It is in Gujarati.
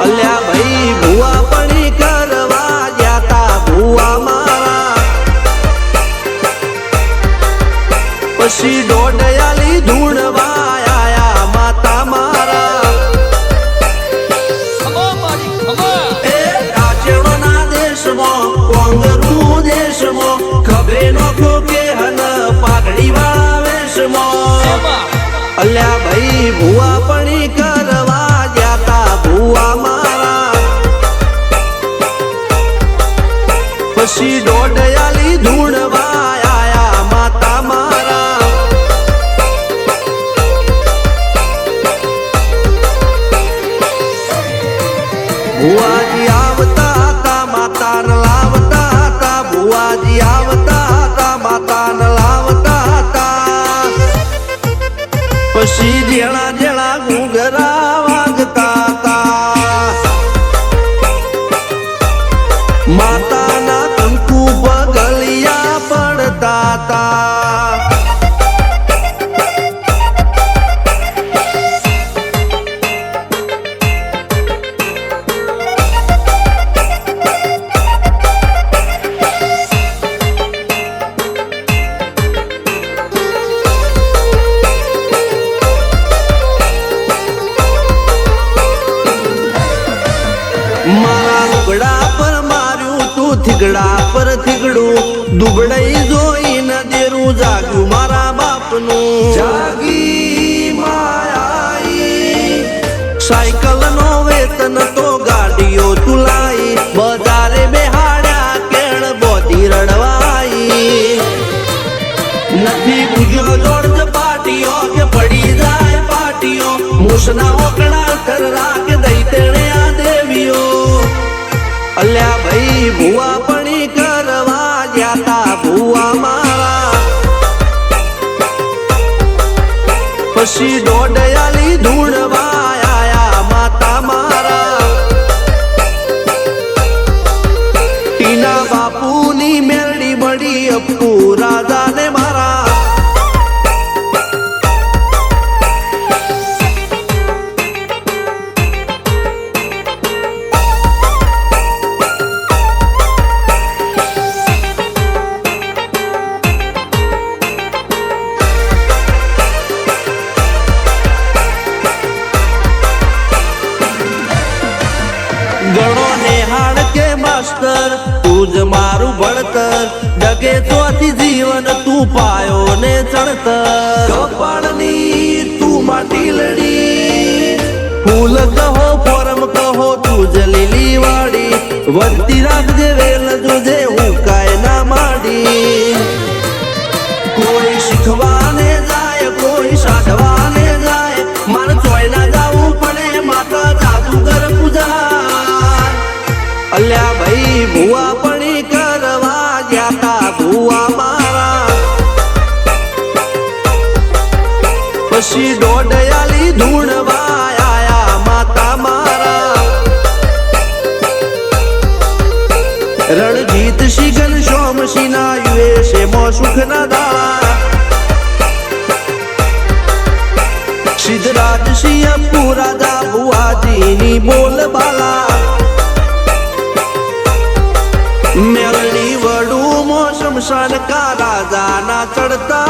અલ્યા ભાઈ ભુવા પણી કરવા જાતા ભુવા મારા પછી દોડયાલી ધૂણવા આયા માતા મારા એ કાચેડોના દેશમાં કોંગરું દેશમાં ખભે નોખો કે હન પાઘડી વાળા વેશમાં અલ્યા ભાઈ ભુવા પણી કરવા જાતા ભુવા મારા પછી દોડયાલી ધૂણવા આયા માતા મારા ભુવાજી આવતા હતા માતાને લાવતા હતા ભુવાજી આવતા હતા માતાને લાવતા હતા પછી જેણા જેણા ઘૂંઘરા વાગતા હતા માતાના કંકુ પગલિયા પડતા હતા મારા લુગડા પર માર્યું તું થીગડા પર થીગડું દુબળાઈ જોઈને દેરું જાગ્યું મારા બાપનું જાગી માયાઈ સાયકલ નો વેતન તો ગાડીઓ તુલાઈ બજારે બેહાડ્યા કેણ બોધી રડવાઈ નથી પૂજ્યો જોડ પાટીઓ કે પડી જાય પાટીઓ મૂસના ઓકડા કર રાખ દઈ તેણે આ દેવીઓ અલ્યા ભાઈ ભુવા પણી કરવા જાતા ભુવા મારા પછી દોડયાલી ધૂણવા આયા માતા મારા ટીના બાપુની મેરડી મળી અપ્પુ રાજાને મારા ગણો નેહાળ કે માસ્ટર તું જ મારું ભણતર ડગે ચોથી જીવન તું પાયો ને ચણતર કપાળની તું માટીલડી ફૂલ કહો ફોરમ કહો તું જ લીલી વાડી વધતી રાખજે વેલ જોજે હું કાય ના માડી કોઈ શીખવાને જાય કોઈ સાધવાને જાય મારે ચોય ના જાવું પડે માતા જાદુગર પૂજા અલ્યા ભાઈ ભુવા પણી કરવા જાતા ભુવા મારા પછી દોડયાલી ધૂણવા આયા માતા મારા રણજીત સિંહ ઘનશ્યામ સિંહ ના યુએસે મો સુખ ના દાળા સિદ્ધરાજ સિંહ અપ્પુ રાજા ભુવાજીની બોલ બાલા મેલની વડું મો શમશાન કા રાજા ના ચડતા